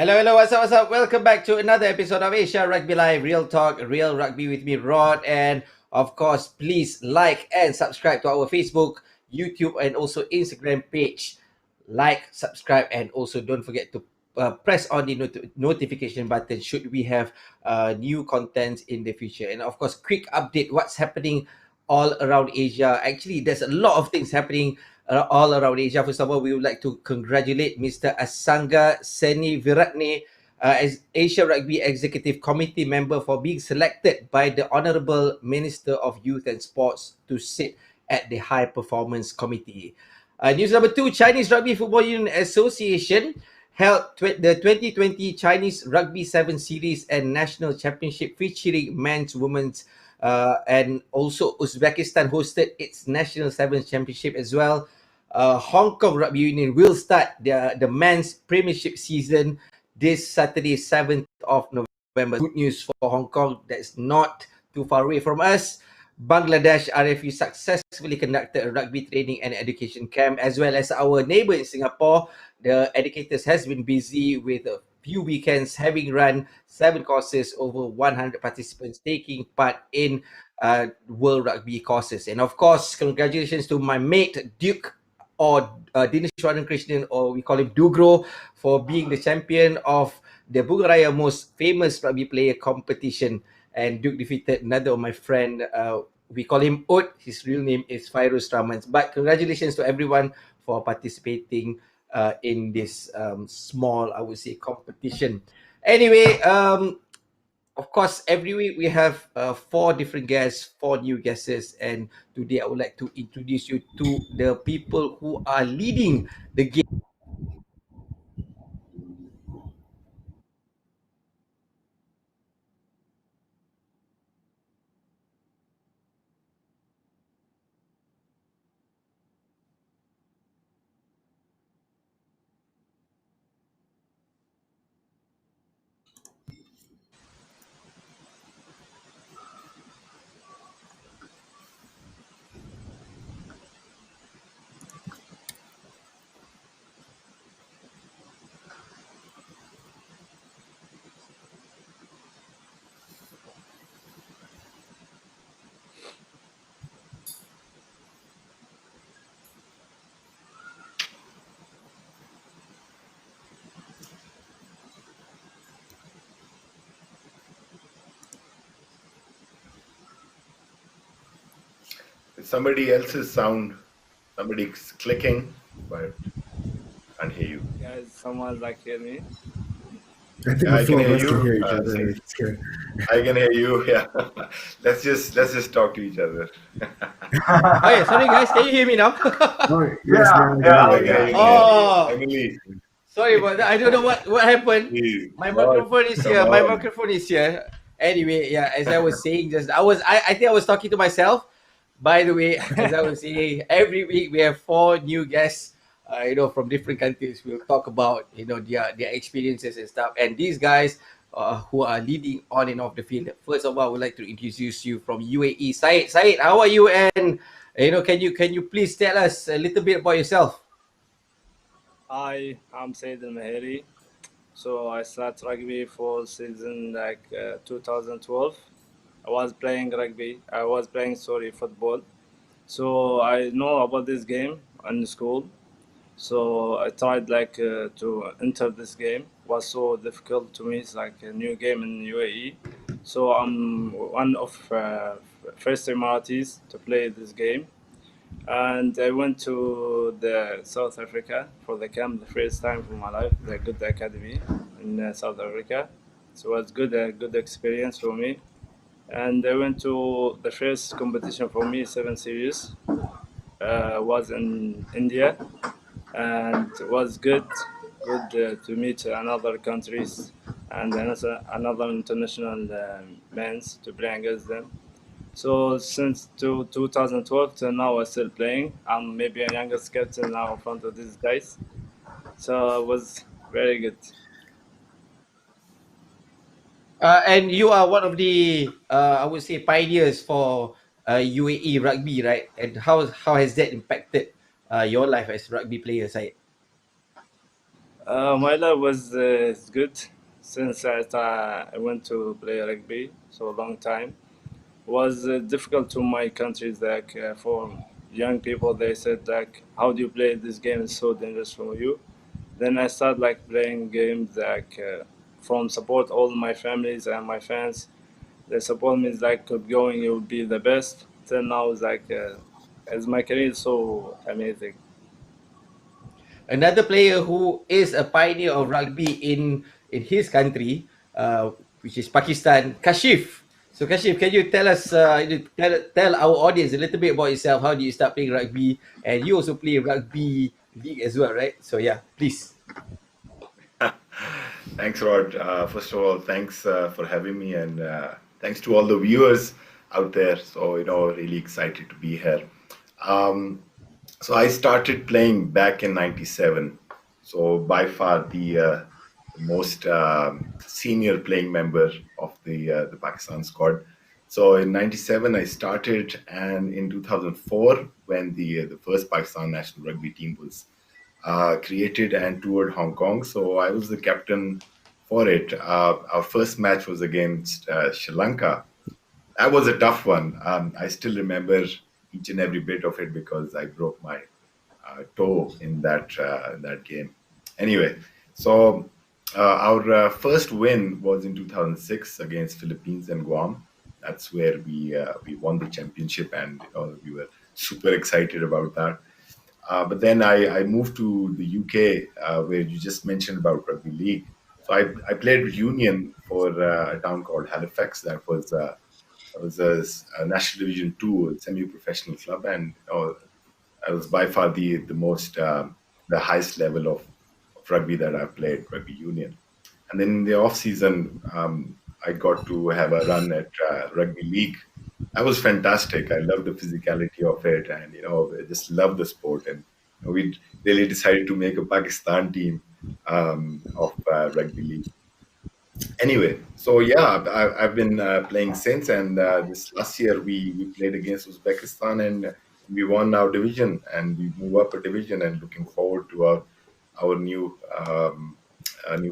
Hello, what's up? Welcome back to another episode of Asia Rugby Live, Real Talk, Real Rugby with me, Rod. And of course, please like and subscribe to our Facebook, YouTube, and also Instagram page. Like, subscribe, and also don't forget to press on the notification button should we have new contents in the future. And of course, quick update what's happening all around Asia. Actually, there's a lot of things happening all around Asia. First of all, we would like to congratulate Mr. Asanga Seni Viratne as Asia Rugby Executive Committee member for being selected by the Honourable Minister of Youth and Sports to sit at the High Performance Committee. News number 2, Chinese Rugby Football Union Association held the 2020 Chinese Rugby 7 Series and National Championship featuring men's, women's, and also Uzbekistan hosted its National Sevens Championship as well. Hong Kong Rugby Union will start the men's premiership season this Saturday, 7th of November. Good news for Hong Kong, that's not too far away from us. Bangladesh RFU successfully conducted a rugby training and education camp, as well as our neighbour in Singapore. The educators has been busy with a few weekends, having run 7 courses, over 100 participants taking part in World Rugby courses. And of course, congratulations to my mate Duke, or Dinesh Krishnan, or we call him Dugro, for being the champion of the Bulgaria most famous rugby player competition. And Duke defeated another of my friend. We call him Ut. His real name is Fairuz Ramans. But congratulations to everyone for participating in this small, I would say, competition. Anyway, of course, every week we have 4 different guests, 4 new guests, and today I would like to introduce you to the people who are leading the game. Somebody else's sound, somebody's clicking, but I can't hear you. Guys, someone like hear me? I think I the can four of hear us can you. hear each other. It's good. I can hear you. Yeah, let's just talk to each other. Oh yeah, sorry guys, can you hear me now? Oh, yes, now I Yeah, can hear yeah, you. you Oh. Emily, Sorry about that. I don't know what happened. please. My Lord, microphone is here. come My on. microphone is here. Anyway, yeah, as I was saying, I think I was talking to myself. By the way, as I was saying, every week we have 4 new guests, from different countries. We'll talk about, their experiences and stuff. And these guys who are leading on and off the field. First of all, I would like to introduce you from UAE. Saeed, how are you? And can you please tell us a little bit about yourself? Hi, I'm Saeed Al Muhairi. So I started rugby for season 2012. I was playing rugby. I was playing football. So I know about this game in school. So I tried to enter this game. It was so difficult to me. It's like a new game in UAE. So I'm one of first Emiratis to play this game. And I went to the South Africa for the camp the first time for my life, the good academy in South Africa. So it was a good experience for me. And I went to the first competition for me, 7 series, was in India, and it was good to meet another countries and another international men's to play against them. So since 2012 till now, I'm still playing. I'm maybe a youngest captain now in front of these guys. So it was very good. And you are one of the, I would say, pioneers for UAE rugby, right? And how has that impacted your life as rugby player, Syed? My life was good since I went to play rugby so long time. Was difficult to my countries like for young people. They said like, how do you play this game? Is so dangerous for you. Then I started like playing games like from support all my families and my fans. They support me is like keep going. You will be the best. Till now is like as my career is so amazing. Another player who is a pioneer of rugby in his country, which is Pakistan, Kashif. So Kashif, can you tell us, tell our audience a little bit about yourself? How did you start playing rugby? And you also play rugby league as well, right? So yeah, please. Thanks, Rod. First of all, thanks for having me, and thanks to all the viewers out there. So, really excited to be here. Um, so I started playing back in '97. So by far the most senior playing member of the Pakistan squad. So in '97 I started, and in 2004, when the first Pakistan national rugby team was created and toured Hong Kong. So I was the captain for it. Our first match was against Sri Lanka. That was a tough one. I still remember each and every bit of it because I broke my toe in that game. Anyway, so our first win was in 2006 against Philippines and Guam. That's where we won the championship, and we were super excited about that. But then I moved to the UK, where you just mentioned about rugby league. So I played Union for a town called Halifax. That was a National Division Two semi-professional club, and I was by far the most the highest level of rugby that I've played, rugby union. And then in the off season, I got to have a run at rugby league. That was fantastic. I love the physicality of it, and I just love the sport. And we really decided to make a Pakistan team of rugby league. Anyway, so yeah, I've been playing since, and this last year we played against Uzbekistan, and we won our division, and we move up a division, and looking forward to our new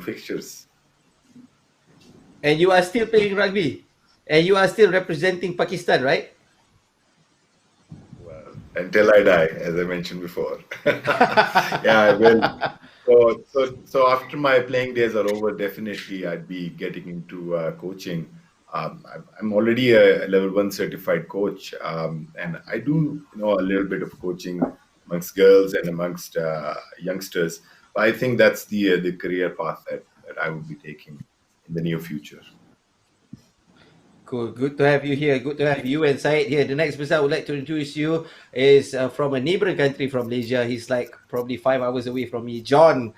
fixtures. And you are still playing rugby, and you are still representing Pakistan, right? Well, until I die, as I mentioned before. Yeah, I will. So after my playing days are over, definitely I'd be getting into coaching. I'm already a level one certified coach, and I do a little bit of coaching amongst girls and amongst youngsters. But I think that's the career path that I would be taking in the near future. Cool. Good to have you here. Good to have you and Saeed here. The next person I would like to introduce you is from a neighboring country from Malaysia. He's like probably 5 hours away from me. John.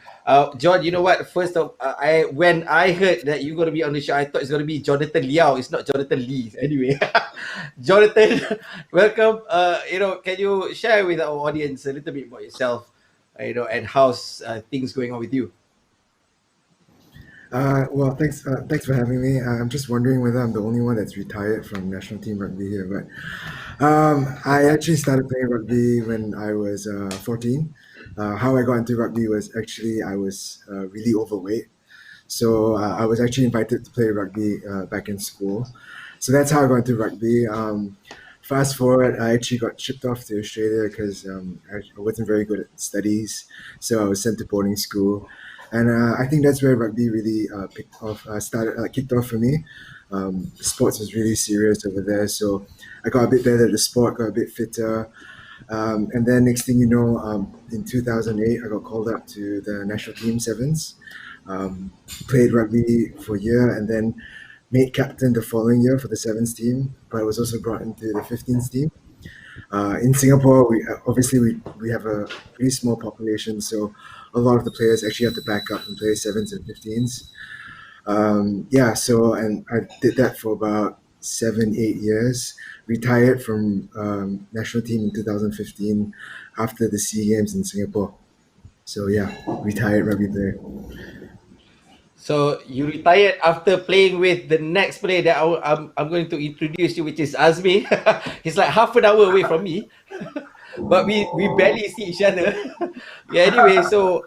John, you know what? First of I when I heard that you're gonna be on the show, I thought it's gonna be Jonathan Liao. It's not Jonathan Lee. Anyway, Jonathan, welcome. Can you share with our audience a little bit about yourself? And how's things going on with you? Well, thanks for having me. I'm just wondering whether I'm the only one that's retired from national team rugby here. But I actually started playing rugby when I was 14. How I got into rugby was actually I was really overweight. So I was actually invited to play rugby back in school. So that's how I got into rugby. Fast forward, I actually got shipped off to Australia because I wasn't very good at studies. So I was sent to boarding school. And I think that's where rugby really kicked off for me. Sports was really serious over there. So I got a bit better at the sport, got a bit fitter. And then next thing you know, in 2008, I got called up to the national team sevens. Played rugby for a year and then made captain the following year for the sevens team, but I was also brought into the 15s team. In Singapore, we have a pretty small population, so a lot of the players actually have to back up and play sevens and 15s. And I did that for about 7, 8 years. Retired from national team in 2015 after the SEA Games in Singapore. So yeah, retired rugby player. So you retired after playing with the next player that I'm going to introduce you, which is Azmi. He's like half an hour away from me, but we barely see each other. Yeah. Anyway, so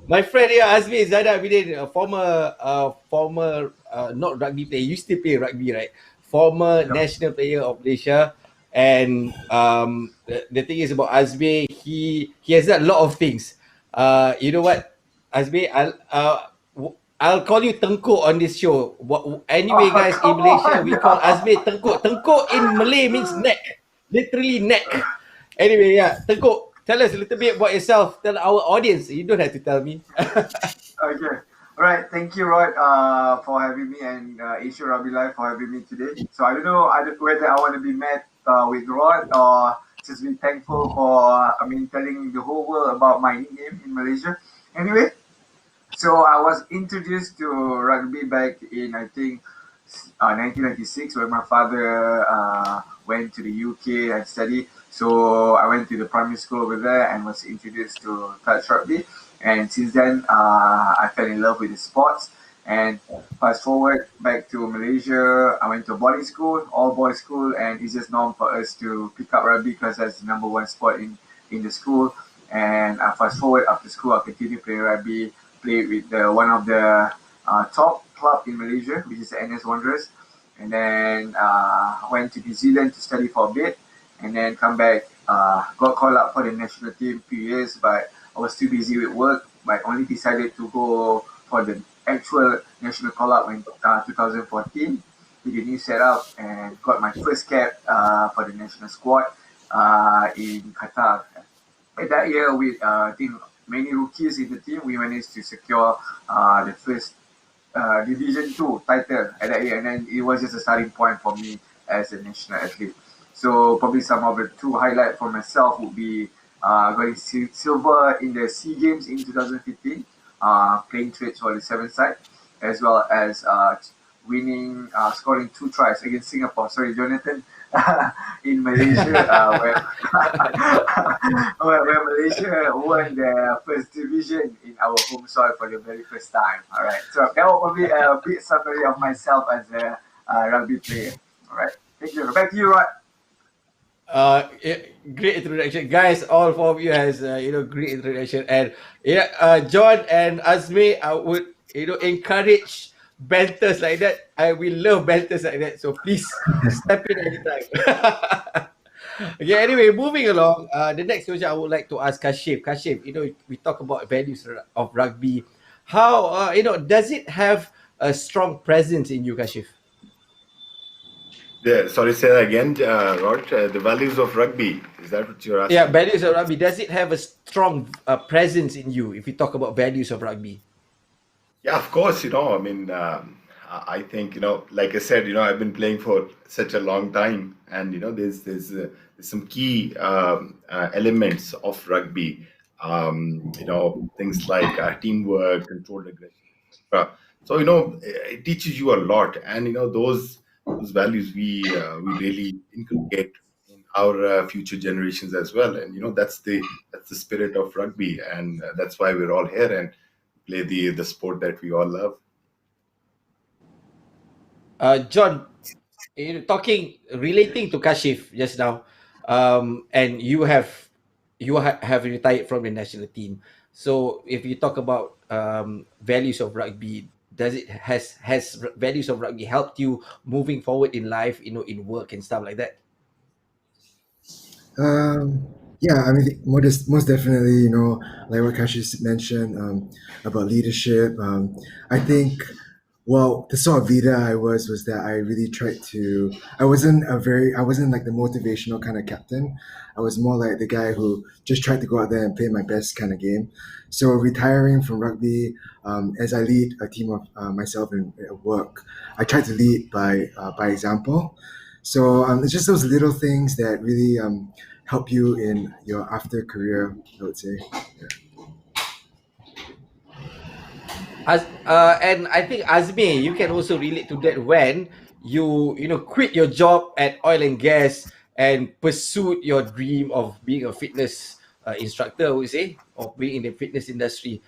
My friend here, Azmir Zed Malaysia, a former not rugby player. You still play rugby, right? Former Yeah. national player of Malaysia. And the thing is about Azmir, he has done a lot of things. You know what, Azmir, I'll call you Tengkuk on this show. Anyway, Oh, guys, in come Malaysia, on we call now. Azmir Tengkuk. Tengkuk in Malay means neck, literally neck. Anyway, yeah, Tengkuk, tell us a little bit about yourself. Tell our audience. You don't have to tell me. Okay. All right. Thank you, Rod, for having me, and Asia Rugby Live for having me today. So I don't know whether I want to be met with Rod or just be thankful for, telling the whole world about my nickname in Malaysia. Anyway, so I was introduced to rugby back in, I think, 1996, when my father went to the UK and studied. So I went to the primary school over there and was introduced to touch rugby. And since then, I fell in love with the sports. And fast forward back to Malaysia, I went to a boarding school, all boys school, and it's just norm for us to pick up rugby because that's the number one sport in the school. And fast forward after school, I continued playing rugby, played with one of the top club in Malaysia, which is the NS Wanderers, and then went to New Zealand to study for a bit, and then come back. Got called up for the national team few years, but I was too busy with work. But only decided to go for the actual national call up in 2014 with the new setup, and got my first cap for the national squad in Qatar. And that year, with I think many rookies in the team, we managed to secure the first Division Two title at that year, and then it was just a starting point for me as a national athlete. So probably some of the two highlight for myself would be getting silver in the SEA Games in 2015, playing trades for the seven side, as well as winning, scoring two tries against Singapore. Sorry, Jonathan, in Malaysia, where Malaysia won the first division in our home soil for the very first time. All right, so that was probably a bit summary of myself as a rugby player. All right, thank you. Back to you, Rod. Great introduction, guys. All four of you has great introduction, and yeah, John and Azmi, I would encourage banters like that. I will love banters like that. So please step in anytime. Okay. Anyway, moving along. The next question I would like to ask Kashif. Kashif, we talk about values of rugby. How does it have a strong presence in you, Kashif? Sorry, say that again, Rod. The values of rugby. Is that what you're Yeah, asking? values of rugby. Does it have a strong presence in you if we talk about values of rugby? Yeah, of course. I mean, I think, like I said, I've been playing for such a long time, and there's some key elements of rugby. Things like teamwork, controlled aggression, etc. So it teaches you a lot, and those values we really inculcate in our future generations as well. And that's the spirit of rugby, and that's why we're all here and play the sport that we all love. John, relating to Kashif just now, and have retired from the national team. So if you talk about values of rugby, does it has values of rugby helped you moving forward in life, in work and stuff like that? Um, yeah, I mean, most definitely, like what Kashi mentioned about leadership. I think, well, the sort of leader I was that I really tried to. I wasn't like the motivational kind of captain. I was more like the guy who just tried to go out there and play my best kind of game. So retiring from rugby, as I lead a team of myself in work, I try to lead by example. So it's just those little things that really help you in your after career, I would say. And I think Azmi, you can also relate to that when you quit your job at oil and gas and pursued your dream of being a fitness instructor, I would say, or being in the fitness industry.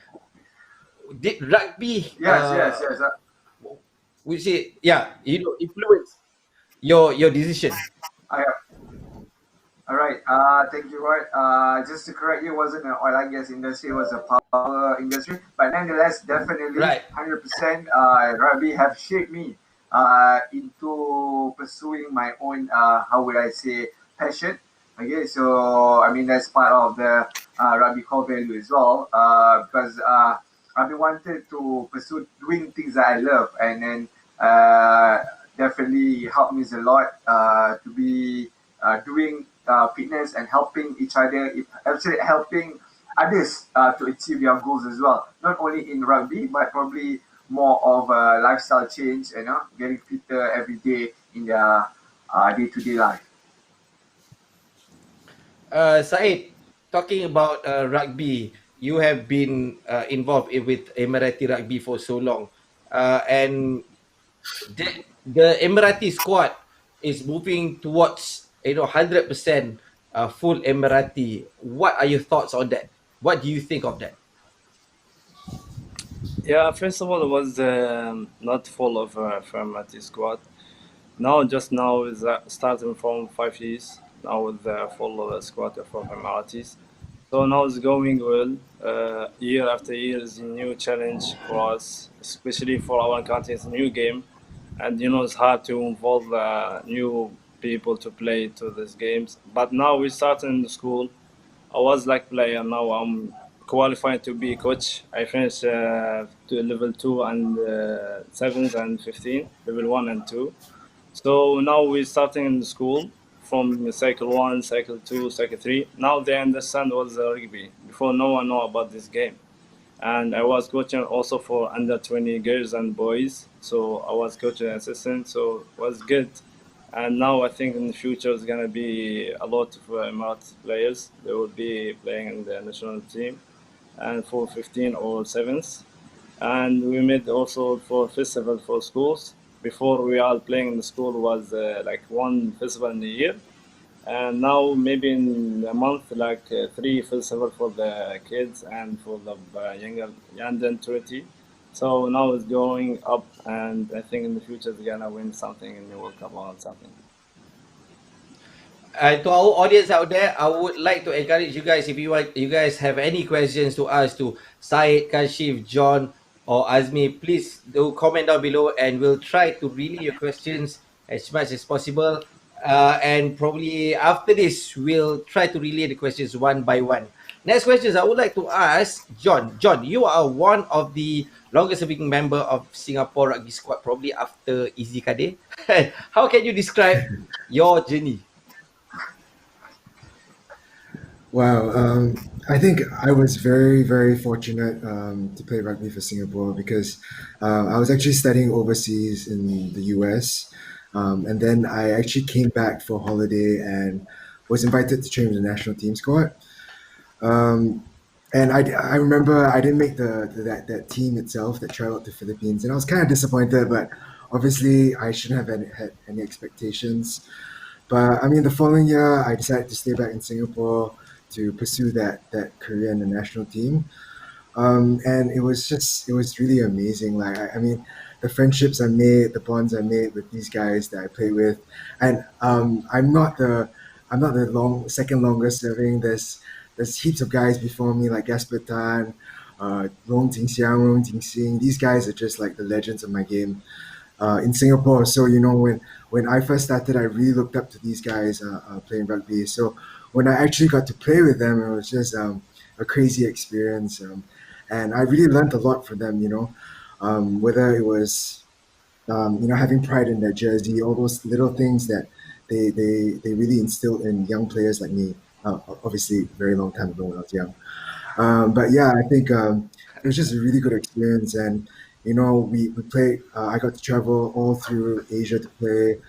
Did rugby, Yes, yes, yes. would you say, yeah, influence your decision? I All right. Thank you, Roy. Just to correct you, it wasn't an oil and gas industry; it was a power industry. But nonetheless, definitely, Right. 100%. Rugby have shaped me into pursuing my own. How would I say passion? Okay, so I mean that's part of the rugby core value as well. Because I've been wanted to pursue doing things that I love, and then definitely helped me a lot to be doing fitness and helping each other, actually helping others to achieve their goals as well. Not only in rugby, but probably more of a lifestyle change, getting fitter every day in their day-to-day life. Said, talking about rugby, you have been involved with Emirati rugby for so long, and the, the Emirati squad is moving towards 100% full Emirati. What are your thoughts on that? What do you think of that? Yeah, first of all, it was not full of affirmative squad. Now, just now is starting from 5 years. Now with the full squad of formalities. So now it's going well. Year after year is a new challenge for us, especially for our country. It's a new game, and it's hard to involve new people to play to these games. But now we start in the school. I was like player. Now I'm qualified to be coach. I finished to level 2 and 7th and 15, level 1 and 2. So now we're starting in the school from cycle 1, cycle 2, cycle 3. Now they understand what's the rugby. Before, no one know about this game. And I was coaching also for under 20 girls and boys. So I was coaching assistant, so it was good. And now I think in the future it's gonna be a lot of Emirates players. They will be playing in the national team, and for 15 or 7th. And we made also for festival for schools. Before we all playing in the school was like one festival in a year, and now maybe in a month like three festival for the kids and for the younger than 20. So now it's going up, and I think in the future it's gonna win something in the World Cup or something. To our audience out there, I would like to encourage you guys, if you guys have any questions to ask to Said, Kashif, John, or Azmi, please do comment down below, and we'll try to relay your questions as much as possible. And probably after this, we'll try to relay the questions one by one. Next questions, I would like to ask John. John, you are one of the longest serving member of Singapore rugby squad, probably after Izzy Kade. How can you describe your journey? Wow, I think I was very, very fortunate to play rugby for Singapore because I was actually studying overseas in the US. And then I actually came back for holiday and was invited to train with the national team squad. Um, and I remember I didn't make that team itself that traveled to Philippines, and I was kind of disappointed. But obviously, I shouldn't have had any expectations. But I mean, the following year, I decided to stay back in Singapore to pursue that career in the national team. And it was really amazing. Like, I mean, the friendships I made, the bonds I made with these guys that I play with. And I'm not the second longest serving. There's heaps of guys before me, like Gasper Tan, Rong Jingxiang, Rong Jingsing. These guys are just like the legends of my game in Singapore. So when I first started, I really looked up to these guys playing rugby. So when I actually got to play with them, it was just a crazy experience, and I really learned a lot from them. Whether it was having pride in their jersey, all those little things that they really instilled in young players like me. Obviously, very long time ago when I was young. But yeah, I think it was just a really good experience. And we played. I got to travel all through Asia to play.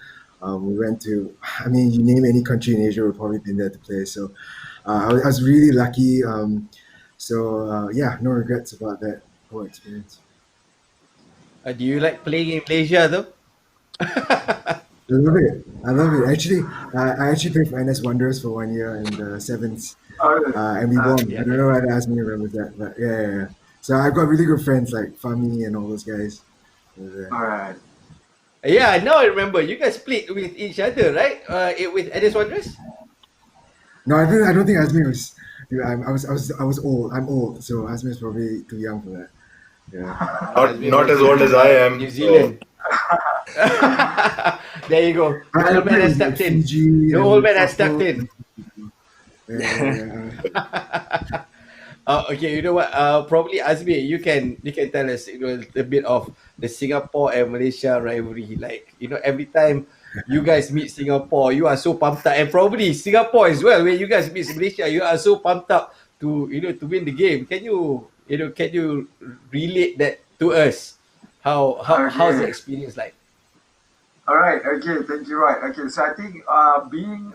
We went to, I mean, you name any country in Asia, we've probably been there to play. So I was really lucky. Yeah, no regrets about that whole experience. Do you like playing in Malaysia though? I love it. I love it. Actually, I actually played for NS Wanderers for 1 year in the sevens, Oh, and we won. Yeah. I don't know whether Asmi remembers that, but yeah. So I've got really good friends like Fami and all those guys. all right. Yeah, now I remember. You guys played with each other, right? With Addis Wanderers? No, I don't think Azmir was. Yeah, I was old. I'm old, so Azmir's probably too young for that. Yeah. Azmi Not was as old in as I New am. So Zealand. There you go. The I old man played has with like stepped in. Fiji The old and man has South stepped Coast. in. Yeah. Okay, you know what? Probably Azmi, you can tell us, a bit of the Singapore and Malaysia rivalry. Like, every time you guys meet Singapore, you are so pumped up, and probably Singapore as well. When you guys meet Malaysia, you are so pumped up to win the game. Can you relate that to us? How's the Okay. experience like? All right. Okay. Thank you. Right. Okay. So I think being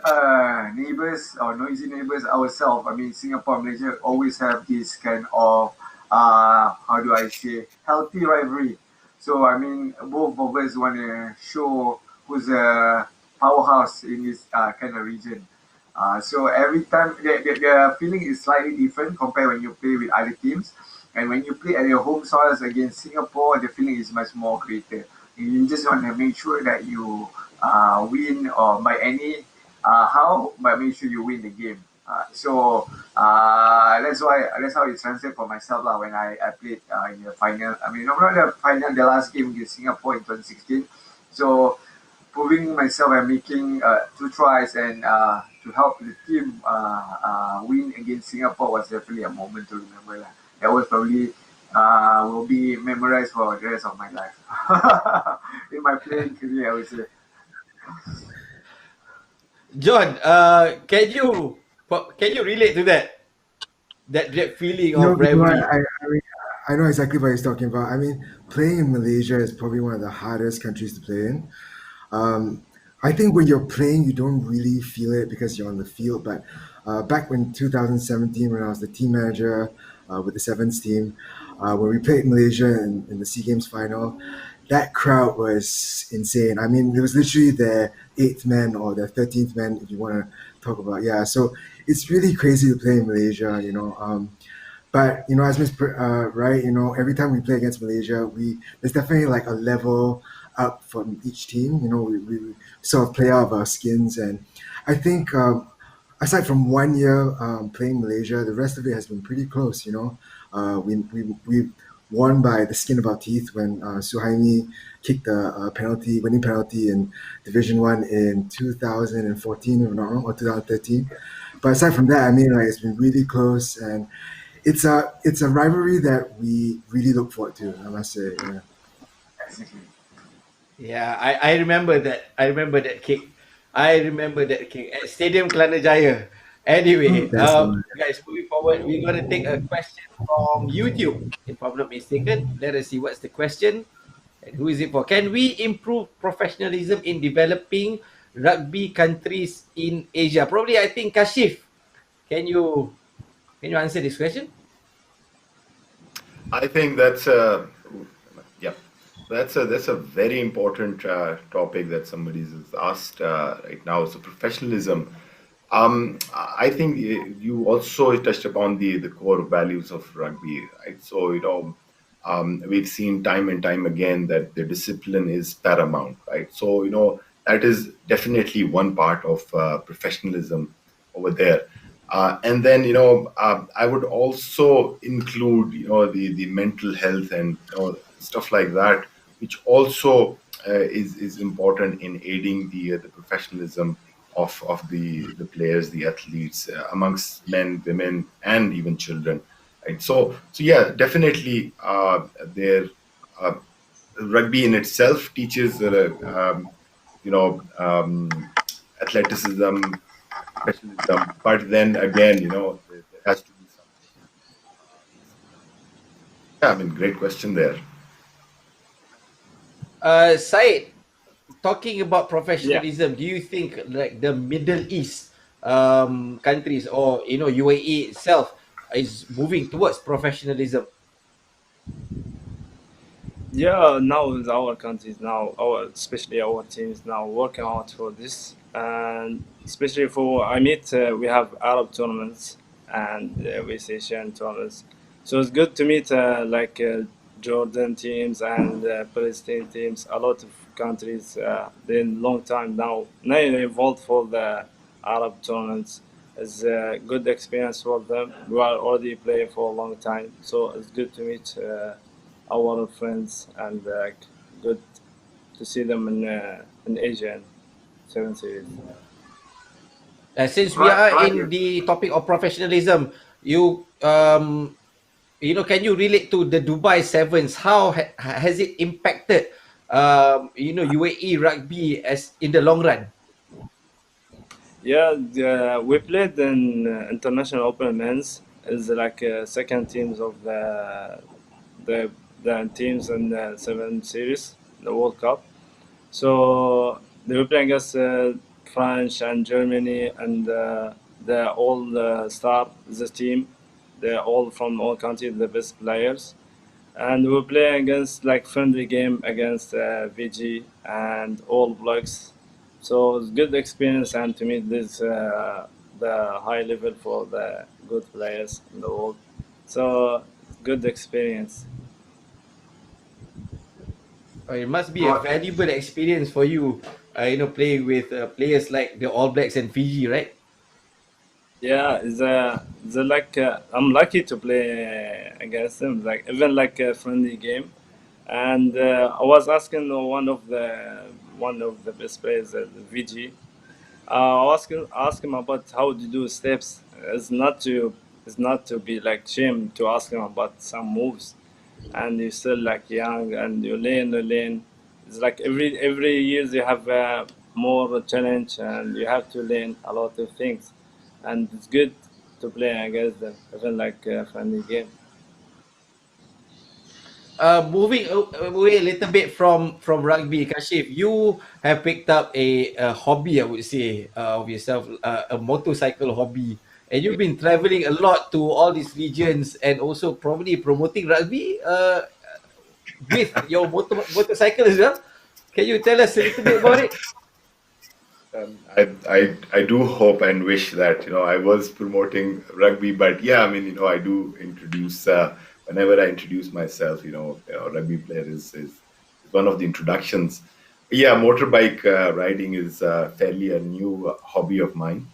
neighbors or noisy neighbors ourselves, I mean, Singapore and Malaysia always have this kind of how do I say, healthy rivalry. So I mean, both of us want to show who's a powerhouse in this kind of region. So every time the feeling is slightly different compared when you play with other teams, and when you play at your home soils against Singapore, the feeling is much more greater. You just want to make sure that you win or by any how, but make sure you win the game. That's how it translates for myself lah. When I played in the final, I mean not the final, the last game against Singapore in 2016. So proving myself and making two tries and to help the team win against Singapore was definitely a moment to remember lah. That was probably will be memorized for the rest of my life. In my playing career, I would say. John, can you relate to that feeling of You know what? rivalry? I know exactly what he's talking about. I mean, playing in Malaysia is probably one of the hardest countries to play in. Um, I think when you're playing, you don't really feel it because you're on the field. But back in 2017, when I was the team manager with the Sevens team, when we played Malaysia in the SEA Games final, that crowd was insane. I mean, it was literally their eighth man or their 13th man, if you want to talk about. Yeah, so it's really crazy to play in Malaysia, you know. But as Miss right, every time we play against Malaysia, we there's definitely like a level up from each team. We sort of play out of our skins, and I think aside from 1 year playing Malaysia, the rest of it has been pretty close. We won by the skin of our teeth when Suhaimi kicked the winning penalty in Division One in 2014, if I'm not wrong, or 2013. But aside from that, I mean, like it's been really close, and it's a rivalry that we really look forward to. I must say, yeah. Exactly. Yeah, I remember that. I remember that kick. I remember that kick at Stadium Kelana Jaya. Anyway, That's the one. guys, moving forward, we're gonna take a question from YouTube. If I'm not mistaken, let us see what's the question and who is it for. Can we improve professionalism in developing rugby countries in Asia? Probably, I think Kashif. Can you answer this question? I think yeah, that's a very important topic that somebody has asked right now. So professionalism. I think you also touched upon the core values of rugby, right? So we've seen time and time again that the discipline is paramount, right? So that is definitely one part of professionalism over there. And then I would also include the mental health and stuff like that, which also is important in aiding the professionalism of the players, the athletes, amongst men, women, and even children. Right. So yeah, definitely. Their uh, rugby in itself teaches you know athleticism, professionalism, but then again, there has to be something discipline. Yeah, I mean, great question there. Said, talking about Yeah. professionalism, do you think like the Middle East countries or UAE itself is moving towards professionalism? Yeah, now with our countries now, especially our teams now working hard for this, and especially for I meet we have Arab tournaments and West Asian tournaments, so it's good to meet Jordan teams and Palestine teams. A lot of countries been long time now. Now they involved for the Arab tournaments, It's a good experience for them. We are already playing for a long time, so it's good to meet our friends and good to see them in Asia in 7 series. Since we Right, are right. in the topic of professionalism, can you relate to the Dubai Sevens? How has it impacted UAE rugby as in the long run? Yeah, we played in international open men's. Is like second teams of the the teams in the 7 series, the World Cup. So they were playing against France and Germany and the all star the team. They're all from all countries, the best players. And we were playing against like friendly game against VG and all blocks. So it's good experience and to meet this the high level for the good players in the world. So good experience. It must be a Right. valuable experience for you, playing with players like the All Blacks and Fiji, right? Yeah, the like I'm lucky to play against them. Like even like a friendly game, and I was asking one of the best players, VG. Ask him about how to do steps. It's not to be like shame to ask him about some moves, and you're still like young and you learn. It's like every year you have more challenge and you have to learn a lot of things, and it's good to play against them, even like a friendly game. Moving away a little bit from rugby, Kashif, you have picked up a hobby, I would say, of yourself, a motorcycle hobby, and you've been traveling a lot to all these regions and also probably promoting rugby with your motorcycle as well. Can you tell us a little bit about it? I do hope and wish that I was promoting rugby, but yeah, I mean I do introduce whenever I introduce myself, rugby player is one of the introductions. Yeah, motorbike riding is fairly a new hobby of mine,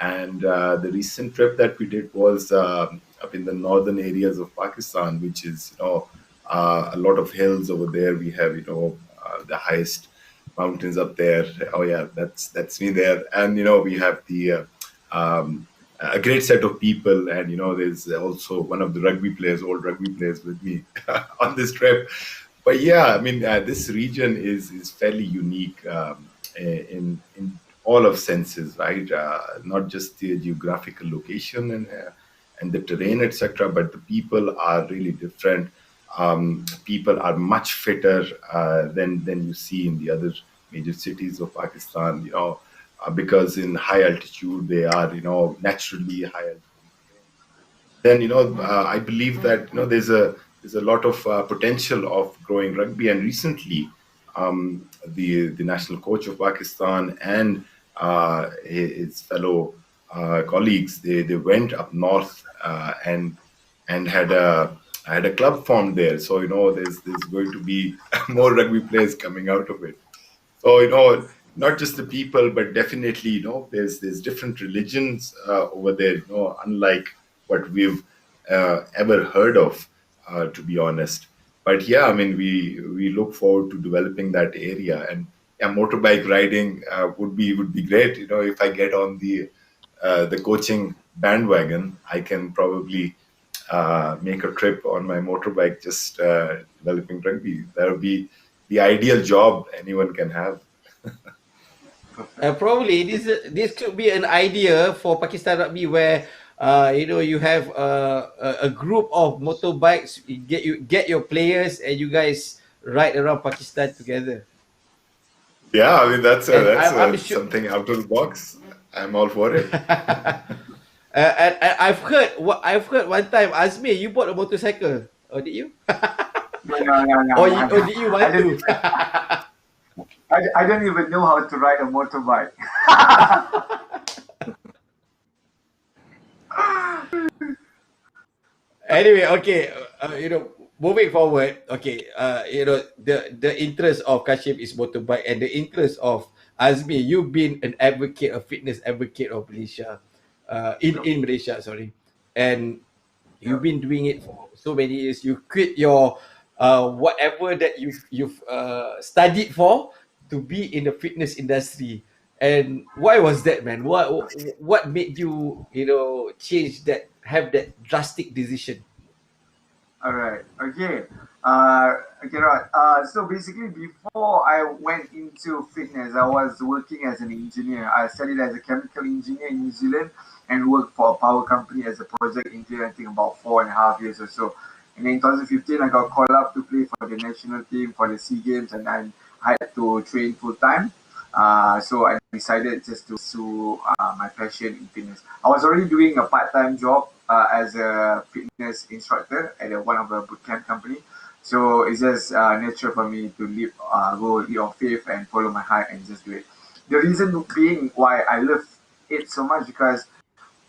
and the recent trip that we did was up in the northern areas of Pakistan, which is a lot of hills over there. We have the highest mountains up there. Oh yeah, that's me there. And we have the a great set of people, and there's also one of the old rugby players with me on this trip. But yeah, I mean, this region is fairly unique in all of senses, right? Not just the geographical location and the terrain, etc., but the people are really different. People are much fitter than you see in the other major cities of Pakistan. Because in high altitude they are naturally high altitude terrain. Then I believe that there's a lot of potential of growing rugby. And recently, the national coach of Pakistan and his fellow colleagues, they went up north and had a club formed there. So there's going to be more rugby players coming out of it. So not just the people, but definitely there's different religions over there. Unlike what we've ever heard of, to be honest. But yeah, I mean we look forward to developing that area, and yeah, motorbike riding would be great. If I get on the coaching bandwagon, I can probably make a trip on my motorbike, just developing rugby. That would be the ideal job anyone can have. Perfect. Probably this could be an idea for Pakistan Rugby where you have a group of motorbikes. You get your players and you guys ride around Pakistan together. Yeah, I mean And I'm that's sure. something out of the box. I'm all for it. And I've heard one time, Azmir, you bought a motorcycle, or did you? No, no, no, no, no, Or no. did you I want don't. to? I don't even know how to ride a motorbike. Anyway, okay, moving forward, okay, the interest of Kashif is motorbike, and the interest of Azmi, you've been an advocate, a fitness advocate of Malaysia. in Malaysia, sorry, and you've been doing it for so many years. You quit your whatever that you've studied for to be in the fitness industry. And why was that, man? What made you, change that, have that drastic decision? All right. Okay. Okay, right. So basically, before I went into fitness, I was working as an engineer. I studied as a chemical engineer in New Zealand and worked for a power company as a project engineer, I think about 4.5 years or so. And then in 2015, I got called up to play for the national team for the SEA Games, and I had to train full time. So I decided just to pursue my passion in fitness. I was already doing a part-time job as a fitness instructor at one of the bootcamp company. So it's just natural for me to go leap of faith and follow my heart and just do it. The reason being why I love it so much because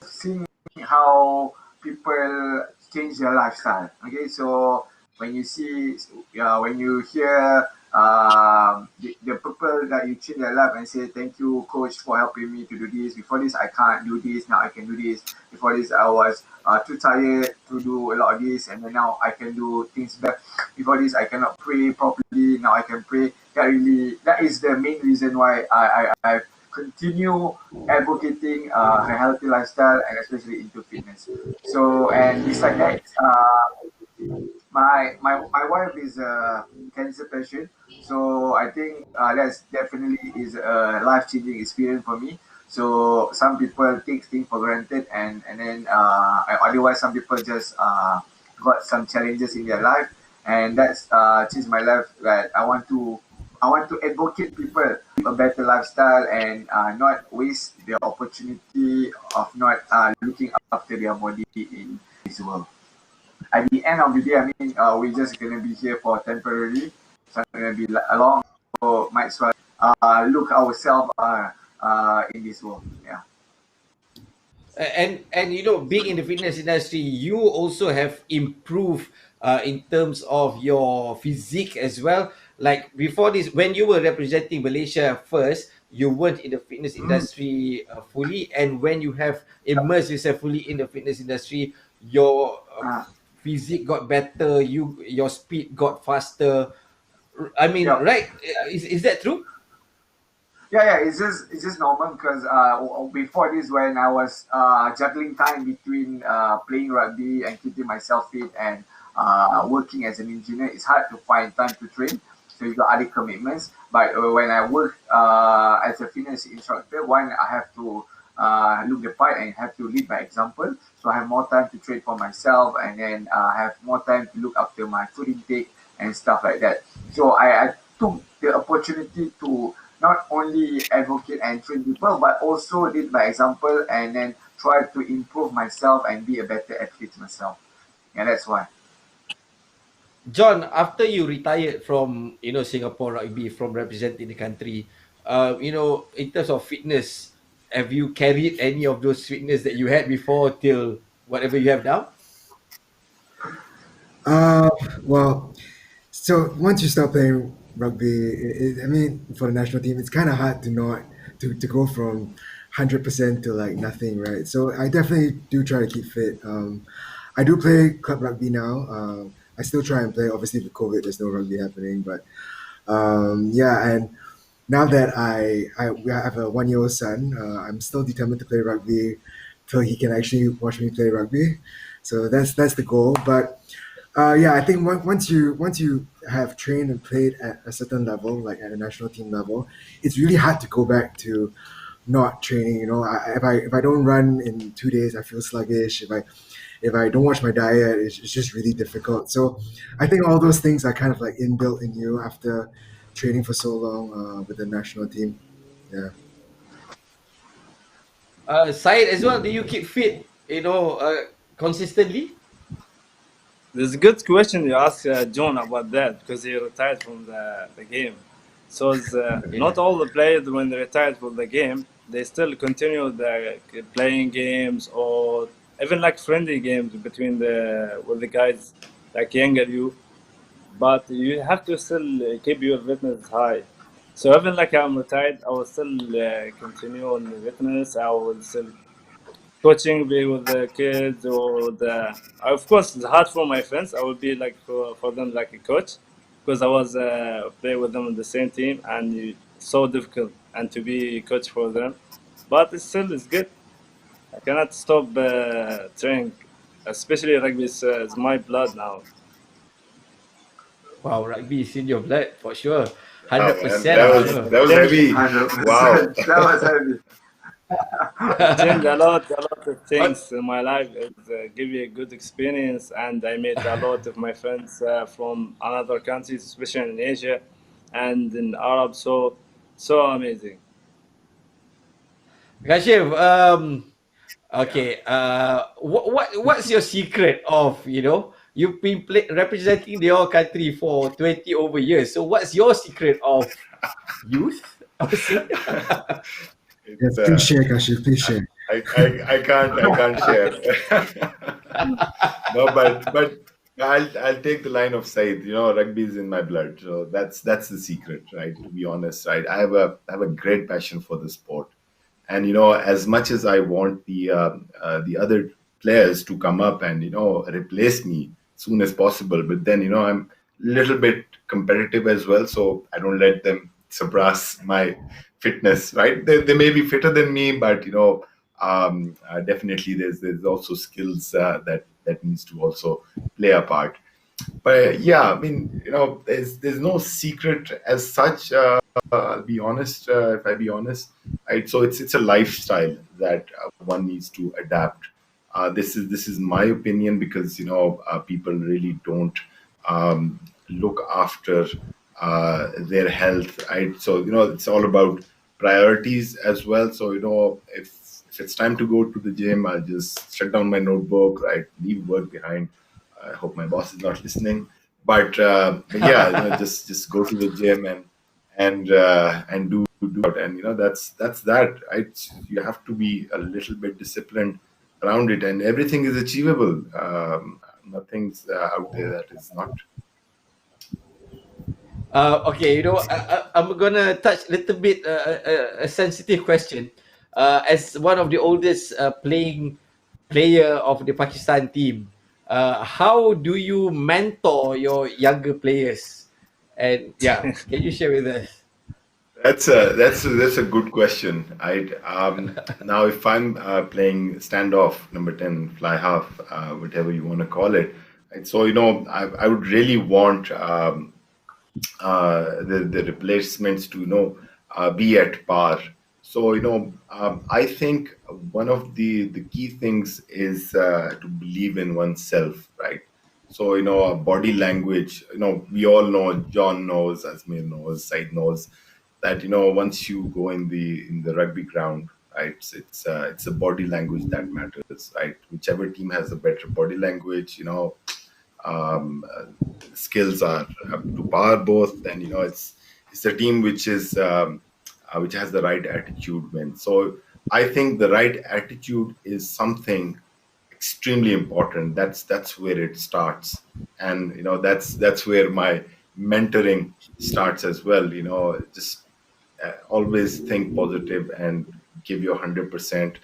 seeing how people change their lifestyle. Okay, so when you see, when you hear the people that you change their life and say, "Thank you, coach, for helping me to do this. Before this, I can't do this. Now I can do this. Before this, I was too tired to do a lot of this, and then now I can do things better. Before this, I cannot pray properly. Now I can pray." That is the main reason why I continue advocating a healthy lifestyle and especially into fitness. So, and besides that, my wife is a cancer patient, so I think that's definitely is a life changing experience for me. So some people take things for granted, and then otherwise some people just got some challenges in their life, and that's changed my life. That I want to advocate people a better lifestyle and not waste the opportunity of not looking after their body in this world. At the end of the day, I mean, we're just gonna be here for temporary. It's not gonna be long, so might as well look ourselves in this world. Yeah. And being in the fitness industry, you also have improved in terms of your physique as well. Like before this, when you were representing Malaysia first, you weren't in the fitness Mm. industry fully, and when you have immersed yourself fully in the fitness industry, your Uh, physique got better, your speed got faster. I mean, yeah. right? Is that true? Yeah. It's just normal because before this, when I was juggling time between playing rugby and keeping myself fit and working as an engineer, it's hard to find time to train. So you got other commitments. But when I work as a fitness instructor, one I have to look the part and have to lead by example. So I have more time to train for myself, and then have more time to look after my food intake and stuff like that. So I took the opportunity to not only advocate and train people, but also lead by example and then try to improve myself and be a better athlete myself. Yeah, that's why. John, after you retired from Singapore rugby, from representing the country, in terms of fitness, have you carried any of those fitness that you had before till whatever you have now? Uh, well, so once you start playing rugby, I mean, for the national team, it's kind of hard to not to go from 100% to like nothing, right? So I definitely do try to keep fit. I do play club rugby now. I still try and play. Obviously, with COVID, there's no rugby happening, but yeah. And now that we have a 1 year old son, I'm still determined to play rugby till he can actually watch me play rugby. So that's the goal. But yeah, I think once you have trained and played at a certain level, like at a national team level, it's really hard to go back to not training. If I don't run in 2 days, I feel sluggish. If I don't watch my diet, it's just really difficult. So I think all those things are kind of like inbuilt in you after training for so long with the national team. Yeah. Syed as well, do you keep fit, consistently? There's a good question you ask John about that because he retired from the game. So Yeah. not all the players when they retired from the game, they still continue the playing games or even like friendly games between the with the guys like younger you. But you have to still keep your fitness high. So even like I'm retired, I will still continue on the fitness. I will still coaching be with the kids or the. Of course, it's hard for my friends. I would be like for them like a coach, because I was play with them on the same team, and it's so difficult and to be coach for them. But it's still it's good. I cannot stop training, especially rugby is my blood now. Wow, rugby is in your blood for sure. Wow, man, 100%, I'm sure. that was heavy. Wow. 100%. That was heavy. Changed a lot of things in my life. It gave me a good experience, and I made a lot of my friends from another countries, especially in Asia and in Arab. So amazing. Kashif, okay, what's your secret of, you've been representing your country for 20 over years. So what's your secret of youth? I would say. Yes, please share, Kashif, please share. I can't share. No, but I'll take the line of Saeed. Rugby is in my blood, so that's the secret, right? To be honest, right? I have a great passion for the sport, and as much as I want the other players to come up and replace me soon as possible, but then I'm a little bit competitive as well, so I don't let them surpass my fitness, right? They may be fitter than me, but definitely there's also skills that needs to also play a part. But yeah, I mean, there's no secret as such. I'll be honest, if I be honest, right? So it's a lifestyle that one needs to adapt. This is my opinion, because people really don't look after their health, right? So it's all about priorities as well. So if it's time to go to the gym, I'll just shut down my notebook, right? Leave work behind. I hope my boss is not listening. But yeah, just go to the gym and do it. And that's that. Right? You have to be a little bit disciplined around it, and everything is achievable. Nothing's out there that is not. Okay, I'm gonna touch a little bit a sensitive question. As one of the oldest player of the Pakistan team, how do you mentor your younger players? And yeah, can you share with us? That's a good question. Now if I'm playing standoff, number 10, fly half, whatever you want to call it, right? So I would really want the replacements to be at par. So I think one of the key things is to believe in oneself, right? So body language. We all know. John knows, Azmir knows, Said knows that once you go in the rugby ground, right? It's a body language that matters, right? Whichever team has a better body language, um, skills are up to par both, and it's a team which has the right attitude win. So I think the right attitude is something extremely important. That's where it starts, and that's where my mentoring starts as well. Just always think positive and give your 100%.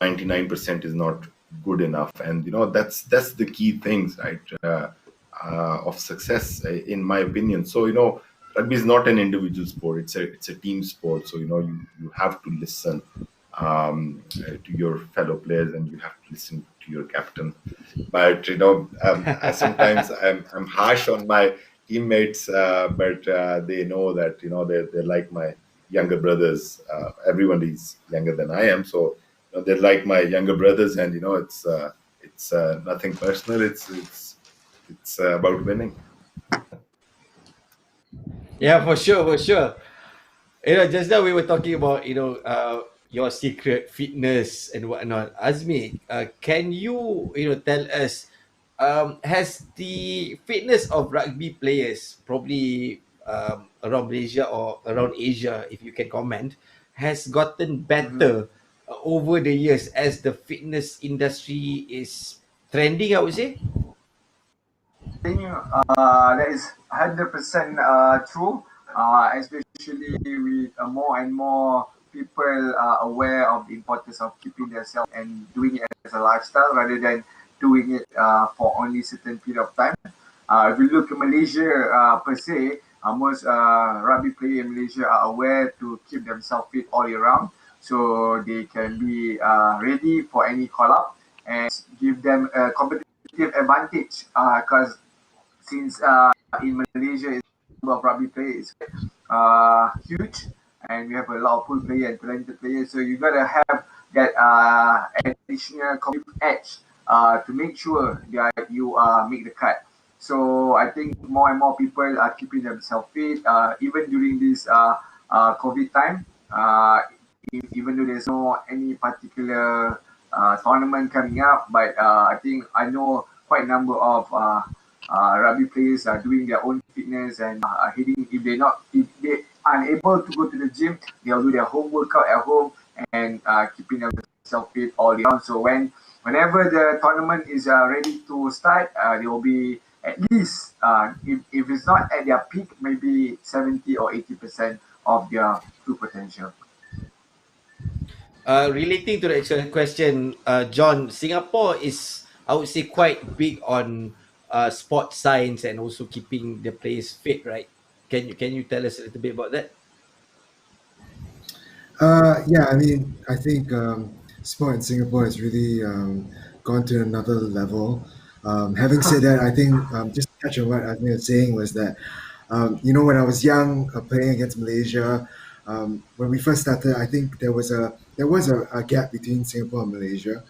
99% is not good enough, and that's the key things, right? Of success, in my opinion. So rugby is not an individual sport, it's a team sport. So you have to listen to your fellow players, and you have to listen to your captain. But sometimes I'm harsh on my teammates, but they know that they're like my younger brothers. Everyone is younger than I am, so they're like my younger brothers, and it's nothing personal. It's about winning. Yeah, for sure, for sure. Just now we were talking about your secret fitness and whatnot. Azmi, can you tell us, has the fitness of rugby players, probably around Malaysia or around Asia, if you can comment, has gotten Mhm. better over the years as the fitness industry is trending, I would say? I think that is 100% true, especially with more and more people are aware of the importance of keeping themselves and doing it as a lifestyle rather than doing it for only certain period of time. If you look at Malaysia per se, most rugby players in Malaysia are aware to keep themselves fit all year round, so they can be ready for any call up and give them a competitive advantage. Because since in Malaysia, the number of rugby players is huge, and we have a lot of cool players and talented players. So you gotta have that additional competitive edge to make sure that you make the cut. So I think more and more people are keeping themselves fit, even during this COVID time. Even though there's no any particular tournament coming up, but I think I know quite a number of rugby players are doing their own fitness and hitting. If they unable to go to the gym, they'll do their home workout at home and keeping themselves fit all year round. So whenever the tournament is ready to start, they will be at least if it's not at their peak, maybe 70 or 80% of their true potential. Relating to the actual question, John, Singapore is, I would say, quite big on sport science and also keeping the players fit, right? Can you tell us a little bit about that? Yeah, I mean, I think sport in Singapore has really gone to another level. Having said that, I think just to touch on what Azmir was saying was that, when I was young, playing against Malaysia, when we first started, I think there was a gap between Singapore and Malaysia,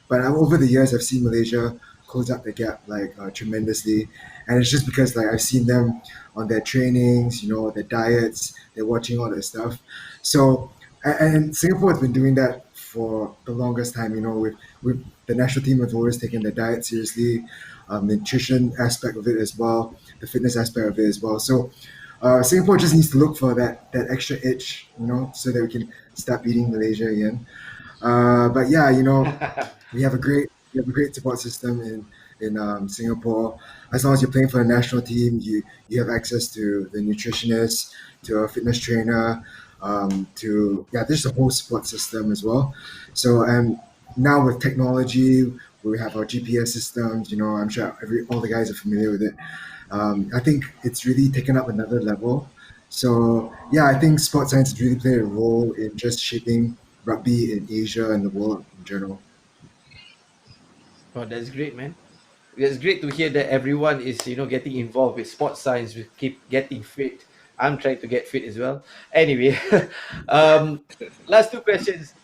but over the years, I've seen Malaysia close up the gap like tremendously, and it's just because like I've seen them on their trainings, their diets, they're watching all that stuff. So and Singapore has been doing that for the longest time. With the national team have always taken their diet seriously, the nutrition aspect of it as well, the fitness aspect of it as well. So Singapore just needs to look for that extra itch, so that we can start beating Malaysia again. But yeah, we have a great support system in Singapore. As long as you're playing for the national team, you have access to the nutritionist, to a fitness trainer, there's a whole support system as well. So and now with technology, we have our GPS systems. I'm sure all the guys are familiar with it. I think it's really taken up another level. So yeah, I think sports science has really played a role in just shaping rugby in Asia and the world in general. Oh, that's great, man. It's great to hear that everyone is getting involved with sports science. We keep getting fit. I'm trying to get fit as well. Anyway, last two questions.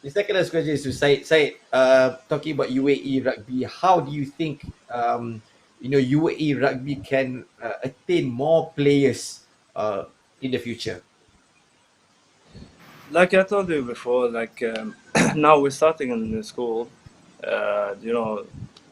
The second last question is to Said. Said, talking about UAE rugby, how do you think UAE rugby can attain more players in the future? Like I told you before, now we're starting in the school. You know,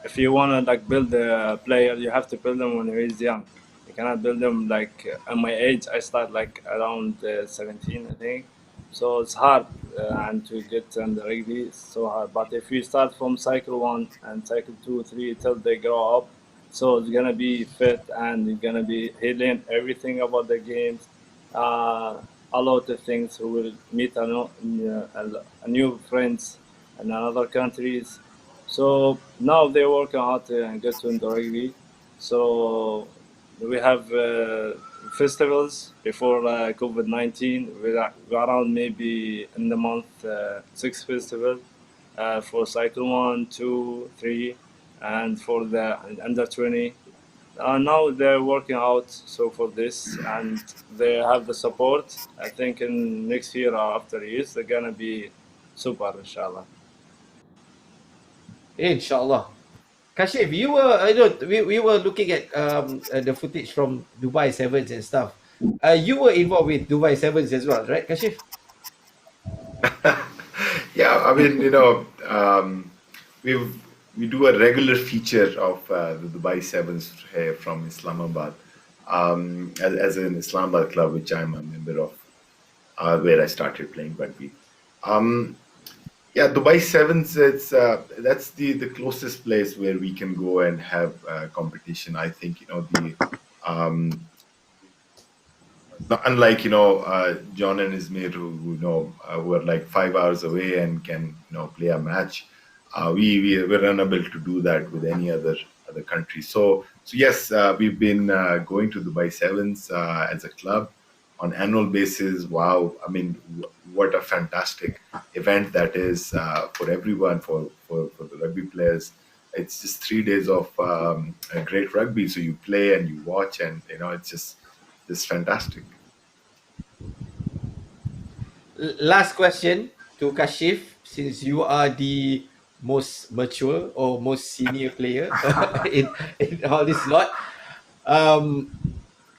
if you wanna build a player, you have to build them when he's young. You cannot build them at my age. I start around 17, I think. So it's hard, and to get in the rugby, it's so hard. But if you start from cycle 1 and cycle 2, 3 till they grow up, so it's gonna be fit and you're gonna be healing everything about the games. Uh, a lot of things. We will meet a new friends in other countries. So now they're working hard to get to the rugby. So we have festivals before COVID-19. We're around maybe in the month 6 festivals for cycle 1, 2, 3, and for the under 20. Now they're working out so for this, and they have the support. I think in next year or after years they're gonna be super, inshallah. Inshallah. Kashif, you were I know we were looking at the footage from Dubai Sevens and stuff. You were involved with Dubai Sevens as well, right, Kashif? Yeah, I mean, we we do a regular feature of the Dubai Sevens here from Islamabad, as an Islamabad club, which I'm a member of, where I started playing rugby. Um, yeah, Dubai Sevens. That's the closest place where we can go and have competition. I think the um, unlike John and Izmir, who are like 5 hours away and can play a match. We're unable to do that with any other country. So yes, we've been going to Dubai Sevens as a club on annual basis. Wow, I mean, what a fantastic event that is for everyone, for the rugby players. It's just 3 days of a great rugby. So you play and you watch, and it's just fantastic. Last question to Kashif, since you are the most mature or most senior player in all this lot. Um,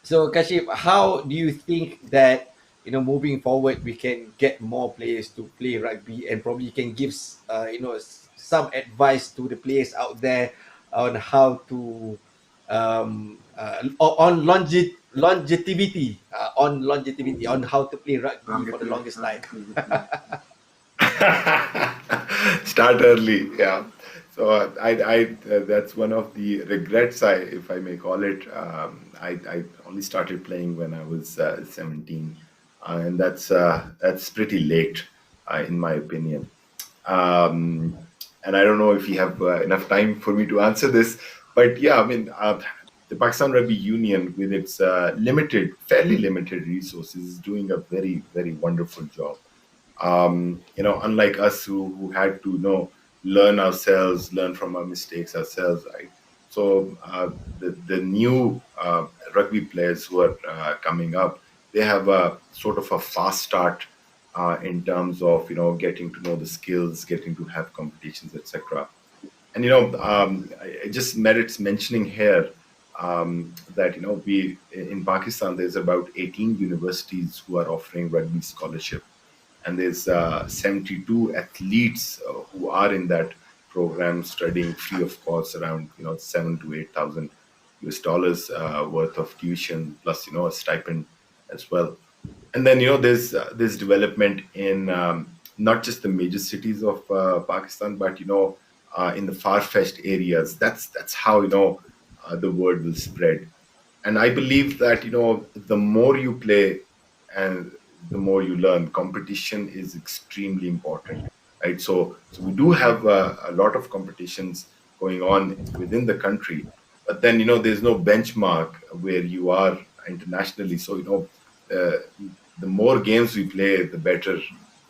so Kashif, how do you think that moving forward we can get more players to play rugby, and probably you can give some advice to the players out there on how to on longevity on how to play rugby for the longest time. Start early, yeah. So that's one of the regrets, if I may call it. I only started playing when I was 17, and that's pretty late, in my opinion. Um, and I don't know if you have enough time for me to answer this, but yeah, I mean, the Pakistan Rugby Union, with its fairly limited resources, is doing a very, very wonderful job. Unlike us who had to learn ourselves, learn from our mistakes ourselves, right? So the new rugby players who are coming up, they have a sort of a fast start in terms of getting to know the skills, getting to have competitions, etc. And it just merits mentioning here that we in Pakistan, there's about 18 universities who are offering rugby scholarship, and there's 72 athletes who are in that program studying free of cost, around 7 to 8 thousand US dollars worth of tuition, plus a stipend as well. And then there's development in not just the major cities of Pakistan, but in the far-fetched areas. That's how the word will spread. And I believe that the more you play and the more you learn, competition is extremely important, right? So we do have a lot of competitions going on within the country, but then there's no benchmark where you are internationally. So uh, the more games we play, the better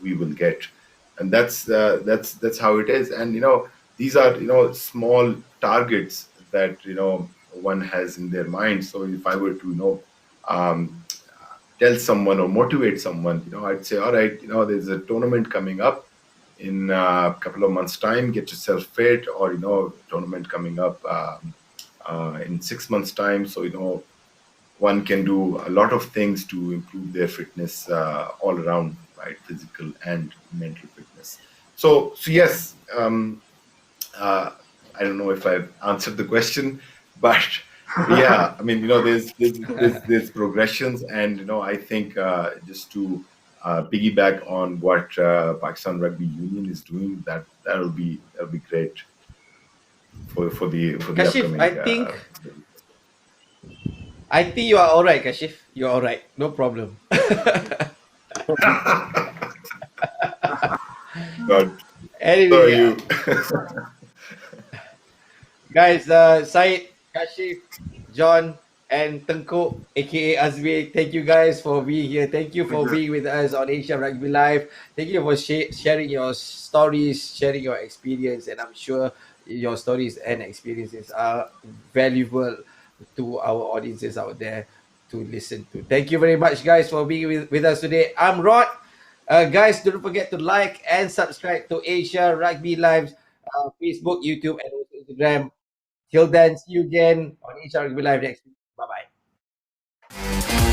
we will get, and that's how it is. And these are small targets that one has in their mind. So if I were to um, tell someone or motivate someone, I'd say, all right, there's a tournament coming up in a couple of months' time. Get yourself fit, or tournament coming up in 6 months' time. So one can do a lot of things to improve their fitness all around, right? Physical and mental fitness. So yes, uh, I don't know if I've answered the question, but yeah, I mean, there's progressions, and I think just to piggyback on what Pakistan Rugby Union is doing, that'll be great for the Kashif, upcoming. I think you are all right, Kashif. You're all right. No problem. God, so are Anyway, you. guys, Said, Kashif, John, and Tengku, aka Azmi, thank you guys for being here. Thank you for Thank you. being with us on Asia Rugby Live. Thank you for sharing your stories, sharing your experience, and I'm sure your stories and experiences are valuable to our audiences out there to listen to. Thank you very much, guys, for being with us today. I'm Rod. Guys, don't forget to like and subscribe to Asia Rugby Live's Facebook, YouTube, and also Instagram. Till then, see you again on Asia Rugby Live next week. Bye bye.